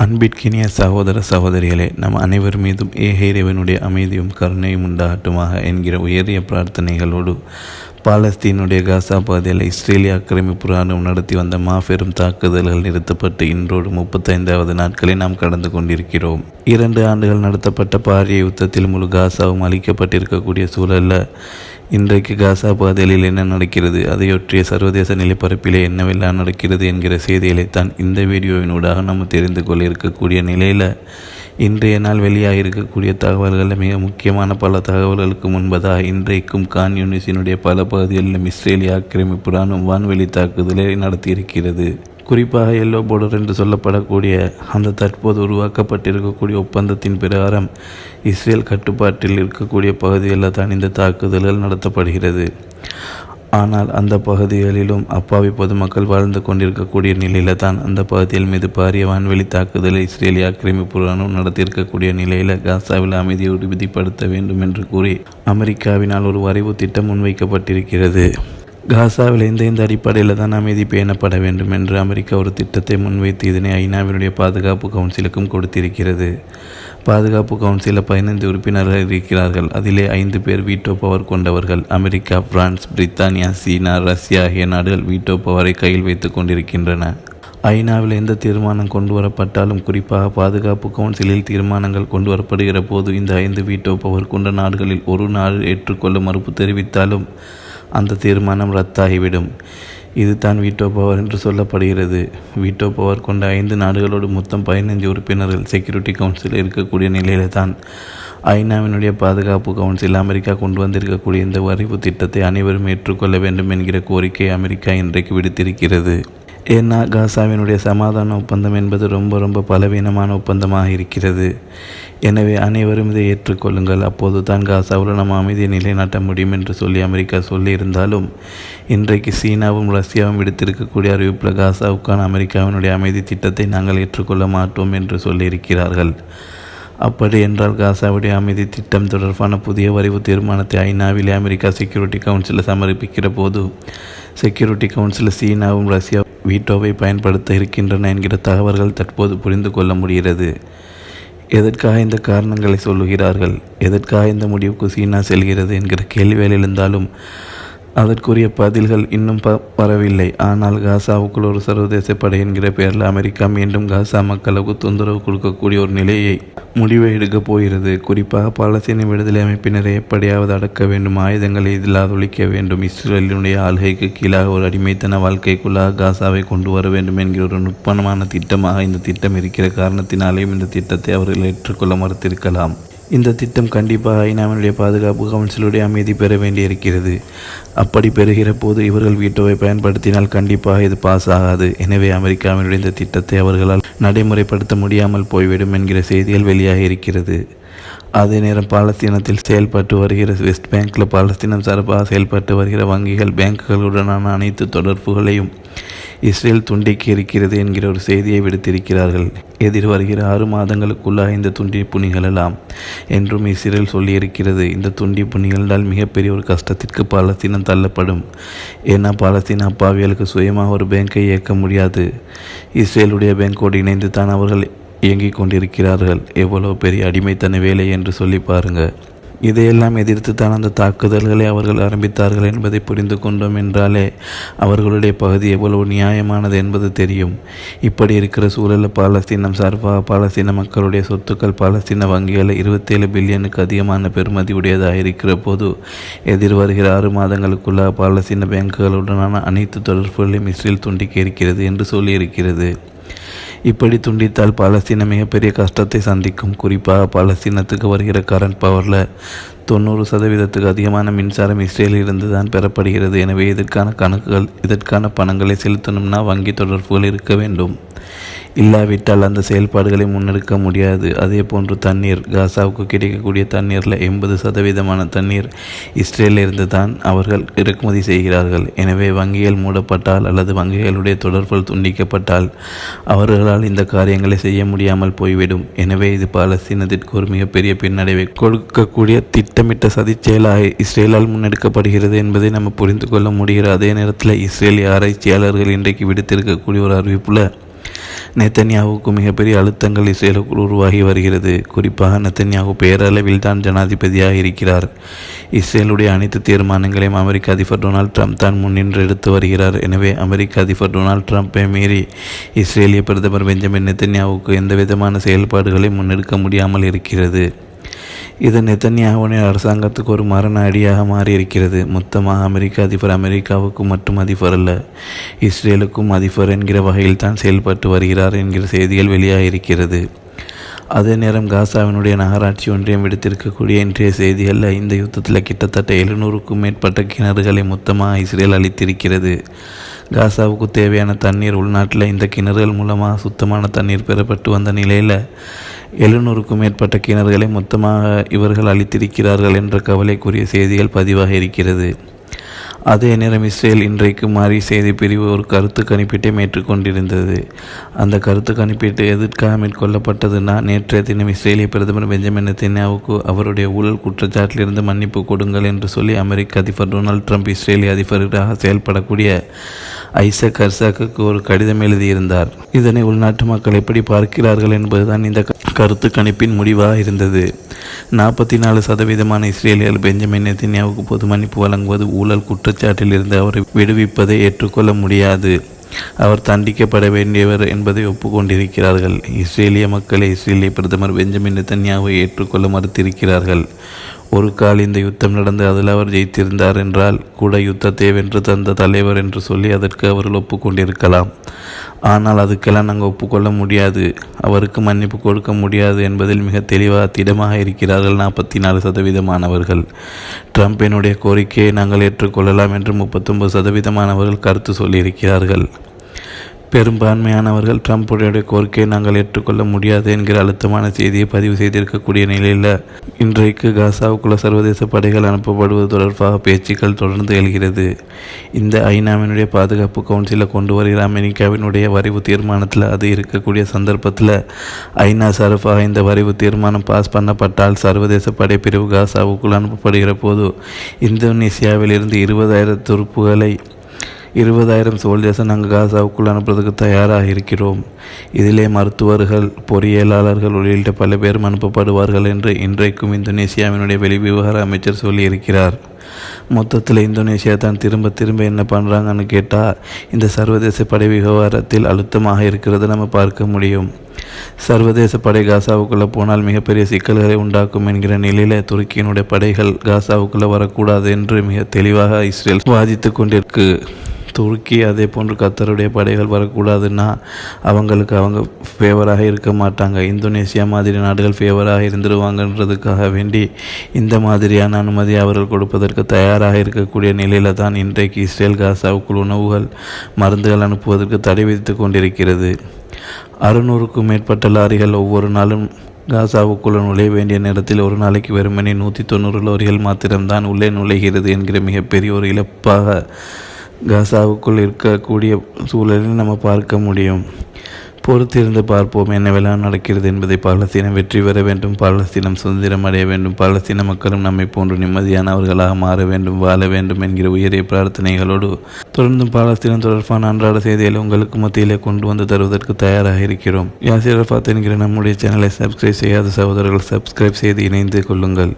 அன்பிற்கினிய சகோதர சகோதரிகளே, நம் அனைவர் மீதும் ஏக இறைவனுடைய அமைதியும் கருணையும் உண்டாகட்டுமாக என்கிற உயரிய பிரார்த்தனைகளோடு பாலஸ்தீனுடைய காசா பகுதியில் இஸ்ரேலிய ஆக்கிரமிப்பு இராணுவம் நடத்தி வந்த மாபெரும் தாக்குதல்கள் நிறுத்தப்பட்டு இன்றோடு 35வது நாட்களை நாம் கடந்து கொண்டிருக்கிறோம். 2 ஆண்டுகள் நடத்தப்பட்ட பாரிய யுத்தத்தில் முழு காசாவும் அளிக்கப்பட்டிருக்கக்கூடிய சூழலில் இன்றைக்கு காசா பகுதியில் என்ன நடக்கிறது, அதையொற்றிய சர்வதேச நிலப்பரப்பிலே என்னவெல்லாம் நடக்கிறது என்கிற செய்திகளைத்தான் இந்த வீடியோவினூடாக நம்ம தெரிந்து கொள்ள இருக்கக்கூடிய நிலையில் இன்றைய நாள் வெளியாக இருக்கக்கூடிய தகவல்களில் மிக முக்கியமான பல தகவல்களுக்கு முன்பதாக இன்றைக்கும் கான் யூனிஸினுடைய பல பகுதிகளிலும் இஸ்ரேலிய ஆக்கிரமிப்பு இராணுவம் வான்வெளி தாக்குதலை நடத்தியிருக்கிறது. குறிப்பாக எல்லோ பார்டர் என்று சொல்லப்படக்கூடிய அந்த தற்போது உருவாக்கப்பட்டிருக்கக்கூடிய ஒப்பந்தத்தின் பிரகாரம் இஸ்ரேல் கட்டுப்பாட்டில் இருக்கக்கூடிய பகுதிகளில் தான் இந்த தாக்குதல்கள் நடத்தப்படுகிறது. ஆனால் அந்த பகுதிகளிலும் அப்பாவி பொதுமக்கள் வாழ்ந்து கொண்டிருக்கக்கூடிய நிலையில் தான் அந்த பகுதிகள் மீது பாரிய வான்வெளி தாக்குதலை இஸ்ரேலிய ஆக்கிரமிப்பு இராணுவம் நடத்தியிருக்கக்கூடிய நிலையில் காசாவில் அமைதியை உறுதிப்படுத்த வேண்டும் என்று கூறி அமெரிக்காவினால் ஒரு வரைவு திட்டம் முன்வைக்கப்பட்டிருக்கிறது. காசாவில் இந்த அடிப்படையில் தான் அமைதி பேணப்பட வேண்டும் என்று அமெரிக்கா ஒரு திட்டத்தை முன்வைத்து இதனை ஐநாவினுடைய பாதுகாப்பு கவுன்சிலுக்கும் கொடுத்திருக்கிறது. பாதுகாப்பு கவுன்சிலில் 15 உறுப்பினர்கள் இருக்கிறார்கள். அதிலே 5 பேர் வீட்டோ பவர் கொண்டவர்கள். அமெரிக்கா, பிரான்ஸ், பிரித்தானியா, சீனா, ரஷ்யா ஆகிய நாடுகள் வீட்டோ பவரை கையில் வைத்து கொண்டிருக்கின்றன. ஐநாவில் எந்த தீர்மானம் கொண்டு வரப்பட்டாலும், குறிப்பாக பாதுகாப்பு கவுன்சிலில் தீர்மானங்கள் கொண்டு வரப்படுகிற போது இந்த 5 வீட்டோ பவர் கொண்ட நாடுகளில் ஒரு நாடு ஏற்றுக்கொள்ள மறுப்பு தெரிவித்தாலும் அந்த தீர்மானம் ரத்தாகிவிடும். இது தான் வீட்டோ பவர் என்று சொல்லப்படுகிறது. வீட்டோ பவர் கொண்ட 5 நாடுகளோடு மொத்தம் 15 உறுப்பினர்கள் செக்யூரிட்டி கவுன்சில் இருக்கக்கூடிய நிலையில் தான் ஐநாவினுடைய பாதுகாப்பு கவுன்சில் அமெரிக்கா கொண்டு வந்திருக்கக்கூடிய இந்த வரைவு திட்டத்தை அனைவரும் ஏற்றுக்கொள்ள வேண்டும் என்கிற கோரிக்கை அமெரிக்கா இன்றைக்கு விடுத்திருக்கிறது. ஏன்னா காசாவினுடைய சமாதான ஒப்பந்தம் என்பது ரொம்ப பலவீனமான ஒப்பந்தமாக இருக்கிறது. எனவே அனைவரும் இதை ஏற்றுக்கொள்ளுங்கள், அப்போது தான் காசாவில் நம்ம அமைதியை நிலைநாட்ட முடியும் என்று சொல்லி அமெரிக்கா சொல்லியிருந்தாலும் இன்றைக்கு சீனாவும் ரஷ்யாவும் விடுத்திருக்கக்கூடிய அறிவிப்பில் காசாவுக்கான அமெரிக்காவினுடைய அமைதி திட்டத்தை நாங்கள் ஏற்றுக்கொள்ள மாட்டோம் என்று சொல்லியிருக்கிறார்கள். அப்படி என்றால் காசாவுடைய அமைதி திட்டம் தொடர்பான புதிய வரைவு தீர்மானத்தை ஐநாவிலே அமெரிக்கா செக்யூரிட்டி கவுன்சிலில் சமர்ப்பிக்கிற போது செக்யூரிட்டி கவுன்சிலில் சீனாவும் ரஷ்யா வீட்டோவை பயன்படுத்த இருக்கின்றன என்கிற தகவல்கள் தற்போது புரிந்து கொள்ள முடிகிறது. எதற்காக இந்த காரணங்களை சொல்லுகிறார்கள், எதற்காக இந்த முடிவுக்கு சீனா செல்கிறது என்கிற கேள்விகள் எழுந்தாலும் அதற்குரிய பதில்கள் இன்னும் வரவில்லை. ஆனால் காசாவுக்குள் ஒரு சர்வதேச படை என்கிற பெயரில் அமெரிக்கா மீண்டும் காசா மக்களுக்கு தொந்தரவு கொடுக்கக்கூடிய ஒரு நிலையை முடிவை எடுக்கப் போகிறது. குறிப்பாக பாலஸ்தீன விடுதலை அமைப்பினரை எப்படியாவது அடக்க வேண்டும், ஆயுதங்களை இல்லாத ஒழிக்க வேண்டும், இஸ்ரேலினுடைய ஆள்கைக்கு கீழாக ஒரு அடிமைத்தன வாழ்க்கைக்குள்ளாக காசாவை கொண்டு வர வேண்டும் என்கிற ஒரு நுட்பமான திட்டமாக இந்த திட்டம் இருக்கிற காரணத்தினாலேயும் இந்த திட்டத்தை அவர்கள் ஏற்றுக்கொள்ள மறுத்திருக்கலாம். இந்த திட்டம் கண்டிப்பாக ஐநாவினுடைய பாதுகாப்பு கவுன்சிலுடைய அமைதி பெற வேண்டியிருக்கிறது. அப்படி பெறுகிற போது இவர்கள் வீட்டோவை பயன்படுத்தினால் கண்டிப்பாக இது பாஸ் ஆகாது. எனவே அமெரிக்காவினுடைய இந்த திட்டத்தை அவர்களால் நடைமுறைப்படுத்த முடியாமல் போய்விடும் என்கிற செய்திகள் வெளியாக இருக்கிறது. அதே நேரம் பாலஸ்தீனத்தில் செயல்பட்டு வருகிற வெஸ்ட் பேங்கில் பாலஸ்தீனம் சார்பாக செயல்பட்டு வருகிற வங்கிகள், பேங்குகளுடனான அனைத்து தொடர்புகளையும் இஸ்ரேல் துண்டிக்க இருக்கிறது என்கிற ஒரு செய்தியை விடுத்திருக்கிறார்கள். எதிர் வருகிற 6 மாதங்களுக்குள்ளாக இந்த துண்டிப்பு நிகழலாம் என்றும் இஸ்ரேல் சொல்லியிருக்கிறது. இந்த துண்டிப்பு நிகழ்ந்தால் மிகப்பெரிய ஒரு கஷ்டத்திற்கு பாலஸ்தீனம் தள்ளப்படும். ஏன்னா பாலஸ்தீன அப்பாவிகளுக்கு சுயமாக ஒரு பேங்கை இயக்க முடியாது. இஸ்ரேலுடைய பேங்கோடு இணைந்து தான் அவர்கள் இயங்கிக் கொண்டிருக்கிறார்கள். எவ்வளவு பெரிய அடிமைத்தன வேலை என்று சொல்லி பாருங்கள். இதையெல்லாம் எதிர்த்து தான் அந்த தாக்குதல்களை அவர்கள் ஆரம்பித்தார்கள் என்பதை புரிந்து கொண்டோம் என்றாலே அவர்களுடைய பகுதி எவ்வளவு நியாயமானது என்பது தெரியும். இப்படி இருக்கிற சூழலில் பாலஸ்தீனம் சார்பாக பாலஸ்தீன மக்களுடைய சொத்துக்கள் பாலஸ்தீன வங்கிகளில் 27 பில்லியனுக்கு அதிகமான பெறுமதி உடையதாக இருக்கிற போது எதிர் வருகிற 6 மாதங்களுக்குள்ளாக பாலஸ்தீன பேங்குகளுடனான அனைத்து தொடர்புகளையும் இஸ்ரேல் துண்டிக்க இருக்கிறது என்று சொல்லியிருக்கிறது. இப்படி துண்டித்தால் பாலஸ்தீனம் மிகப்பெரிய சந்திக்கும். குறிப்பாக பாலஸ்தீனத்துக்கு வருகிற கரண்ட் பவரில் 90% அதிகமான மின்சாரம் இஸ்ரேலில் இருந்து தான் பெறப்படுகிறது. எனவே இதற்கான பணங்களை செலுத்தணும்னா வங்கி தொடர்புகள் இருக்க வேண்டும். இல்லாவிட்டால் அந்த செயல்பாடுகளை முன்னெடுக்க முடியாது. அதே போன்று தண்ணீர், காசாவுக்கு கிடைக்கக்கூடிய தண்ணீரில் 80% தண்ணீர் இஸ்ரேலில் இருந்து தான் அவர்கள் இறக்குமதி செய்கிறார்கள். எனவே வங்கிகள் மூடப்பட்டால் அல்லது வங்கிகளுடைய தொடர்புகள் துண்டிக்கப்பட்டால் அவர்களால் இந்த காரியங்களை செய்ய முடியாமல் போய்விடும். எனவே இது பாலஸ்தீனத்திற்கு ஒரு மிகப்பெரிய பின்னடைவை கொடுக்கக்கூடிய திட்டமிட்ட சதிச்செயலாக இஸ்ரேலால் முன்னெடுக்கப்படுகிறது என்பதை நம்ம புரிந்து கொள்ள முடிகிறது. அதே நேரத்தில் இஸ்ரேலிய ஆராய்ச்சியாளர்கள் இன்றைக்கு விடுத்திருக்கக்கூடிய ஒரு அறிவிப்பில் நெத்தன்யாவுக்கு மிகப்பெரிய அழுத்தங்கள் இஸ்ரேலுக்குள் உருவாகி வருகிறது. குறிப்பாக நெத்தன்யாகு பேரளவில் தான் ஜனாதிபதியாக இருக்கிறார். இஸ்ரேலுடைய அனைத்து தீர்மானங்களையும் அமெரிக்க அதிபர் டொனால்ட் ட்ரம்ப் தான் முன்னின்று எடுத்து வருகிறார். எனவே அமெரிக்க அதிபர் டொனால்ட் ட்ரம்பை மீறி இஸ்ரேலிய பிரதமர் பெஞ்சமின் நெத்தன்யாவுக்கு எந்தவிதமான செயல்பாடுகளை முன்னெடுக்க முடியாமல் இருக்கிறது. இது நெத்தன்யாகுவின் அரசாங்கத்துக்கு ஒரு மரண அடியாக மாறியிருக்கிறது. மொத்தமாக அமெரிக்க அதிபர் அமெரிக்காவுக்கு மட்டும் அதிபர் அல்ல, இஸ்ரேலுக்கும் அதிபர் என்கிற வகையில் தான் செயல்பட்டு வருகிறார் என்கிற செய்திகள் வெளியாகியிருக்கிறது. அதே நேரம் காசாவினுடைய நகராட்சி ஒன்றியம் விடுத்திருக்கக்கூடிய இன்றைய செய்திகளில் இந்த யுத்தத்தில் கிட்டத்தட்ட 700க்கும் மேற்பட்ட கிணறுகளை மொத்தமாக இஸ்ரேல் அளித்திருக்கிறது. காசாவுக்கு தேவையான தண்ணீர் உள்நாட்டில் இந்த கிணறுகள் மூலமாக சுத்தமான தண்ணீர் பெறப்பட்டு வந்த நிலையில் 700க்கும் மேற்பட்ட கிணறுகளை மொத்தமாக இவர்கள் அளித்திருக்கிறார்கள் என்ற கவலைக்குரிய செய்திகள் பதிவாக இருக்கிறது. அதே நேரம் இஸ்ரேல் இன்றைக்கு மாறி செய்தி பிரிவு ஒரு கருத்து கணிப்பீட்டை மேற்கொண்டிருந்தது. அந்த கருத்து கணிப்பீட்டு எதற்காக மேற்கொள்ளப்பட்டதுன்னா, நேற்றைய தினம் இஸ்ரேலிய பிரதமர் பெஞ்சமின் நெத்தன்யாவுக்கு அவருடைய ஊழல் குற்றச்சாட்டிலிருந்து மன்னிப்பு கொடுங்கள் என்று சொல்லி அமெரிக்க அதிபர் டொனால்ட் ட்ரம்ப் இஸ்ரேலிய அதிபராக செயல்படக்கூடிய ஐசக் ஹெர்சாக்குக்கு ஒரு கடிதம் எழுதியிருந்தார். இதனை உள்நாட்டு மக்கள் எப்படி பார்க்கிறார்கள் என்பதுதான் இந்த கருத்து கணிப்பின் முடிவாக இருந்தது. 44% இஸ்ரேலியர்கள் பெஞ்சமின் நெத்தன்யாவுக்கு பொது மன்னிப்பு வழங்குவது ஊழல் குற்றச்சாட்டில் இருந்து அவரை விடுவிப்பதை ஏற்றுக்கொள்ள முடியாது, அவர் தண்டிக்கப்பட வேண்டியவர் என்பதை ஒப்புக்கொண்டிருக்கிறார்கள். இஸ்ரேலிய மக்களை இஸ்ரேலிய பிரதமர் பெஞ்சமின் நெத்தன்யாவை ஏற்றுக்கொள்ள மறுத்திருக்கிறார்கள். ஒரு கால் இந்த யுத்தம் நடந்து அதில் அவர் ஜெயித்திருந்தார் என்றால் கூட யுத்தத்தை வென்று தந்த தலைவர் என்று சொல்லி அதற்கு அவர்கள் ஒப்புக்கொண்டிருக்கலாம். ஆனால் அதுக்கெல்லாம் நாங்கள் ஒப்புக்கொள்ள முடியாது, அவருக்கு மன்னிப்பு கொடுக்க முடியாது என்பதில் மிக தெளிவாக திடமாக இருக்கிறார்கள் 44%. ட்ரம்பினுடைய கோரிக்கையை நாங்கள் ஏற்றுக்கொள்ளலாம் என்று 39% கருத்து சொல்லியிருக்கிறார்கள். பெரும்பான்மையானவர்கள் ட்ரம்புடைய கோரிக்கையை நாங்கள் ஏற்றுக்கொள்ள முடியாது என்கிற அழுத்தமான செய்தியை பதிவு செய்திருக்கக்கூடிய நிலையில் இன்றைக்கு காசாவுக்குள்ள சர்வதேச படைகள் அனுப்பப்படுவது தொடர்பாக பேச்சுக்கள் தொடர்ந்து எழுகிறது. இந்த ஐநாவினுடைய பாதுகாப்பு கவுன்சிலில் கொண்டு வருகிற அமெரிக்காவினுடைய வரைவு தீர்மானத்தில் அது இருக்கக்கூடிய சந்தர்ப்பத்தில் ஐநா சார்பாக இந்த வரைவு தீர்மானம் பாஸ் பண்ணப்பட்டால் சர்வதேச படைப்பிரிவு காசாவுக்குள் அனுப்பப்படுகிற போது இந்தோனேசியாவில் இருந்து 20,000 துருப்புகளை 20,000 சோல்ஜர்ஸை நாங்கள் காசாவுக்குள் அனுப்புறதுக்கு தயாராக இருக்கிறோம். இதிலே மருத்துவர்கள், பொறியியலாளர்கள் உள்ளிட்ட பல பேரும் அனுப்பப்படுவார்கள் என்று இன்றைக்கும் இந்தோனேசியாவினுடைய வெளிவிவகார அமைச்சர் சொல்லியிருக்கிறார். மொத்தத்தில் இந்தோனேசியா தான் திரும்ப என்ன பண்ணுறாங்கன்னு கேட்டால் இந்த சர்வதேச படை விவகாரத்தில் அழுத்தமாக இருக்கிறத நம்ம பார்க்க முடியும். சர்வதேச படை காசாவுக்குள்ளே போனால் மிகப்பெரிய சிக்கல்களை உண்டாக்கும் என்கிற நிலையில் துருக்கியினுடைய படைகள் காசாவுக்குள்ளே வரக்கூடாது என்று மிக தெளிவாக இஸ்ரேல் வாதித்து கொண்டிருக்கு. துருக்கி அதே போன்று கத்தருடைய படைகள் வரக்கூடாதுன்னா அவங்க ஃபேவராக இருக்க மாட்டாங்க. இந்தோனேசியா மாதிரி நாடுகள் ஃபேவராக இருந்துருவாங்கன்றதுக்காக வேண்டி இந்த மாதிரியான அனுமதி அவர்கள் கொடுப்பதற்கு தயாராக இருக்கக்கூடிய நிலையில தான் இன்றைக்கு இஸ்ரேல் காசாவுக்குள் உணவுகள், மருந்துகள் அனுப்புவதற்கு தடை விதித்து கொண்டிருக்கிறது. 600க்கும் மேற்பட்ட லாரிகள் ஒவ்வொரு நாளும் காசாவுக்குள் நுழைய வேண்டிய நேரத்தில் ஒரு நாளைக்கு வெறுமனே 190 லாரிகள் மாத்திரம்தான் உள்ளே நுழைகிறது என்கிற மிகப்பெரிய ஒரு இழப்பாக காசாவுக்குள் இருக்கக்கூடிய சூழலில் நம்ம பார்க்க முடியும். பொறுத்திருந்து பார்ப்போம் என்னவெல்லாம் நடக்கிறது என்பதை. பாலஸ்தீனம் வெற்றி பெற வேண்டும், பாலஸ்தீனம் சுதந்திரம் அடைய வேண்டும், பாலஸ்தீன மக்களும் நம்மை போன்று நிம்மதியானவர்களாக மாற வேண்டும், வாழ வேண்டும் என்கிற உயரிய பிரார்த்தனைகளோடு தொடர்ந்தும் பாலஸ்தீனம் தொடர்பான அன்றாட செய்திகளை உங்களுக்கு மத்தியிலே கொண்டு வந்து தருவதற்கு தயாராக இருக்கிறோம். யாசிர் அரஃபாத் என்கிற நம்முடைய சேனலை சப்ஸ்கிரைப் செய்யாத சகோதரர்கள் சப்ஸ்கிரைப் செய்து இணைந்து கொள்ளுங்கள்.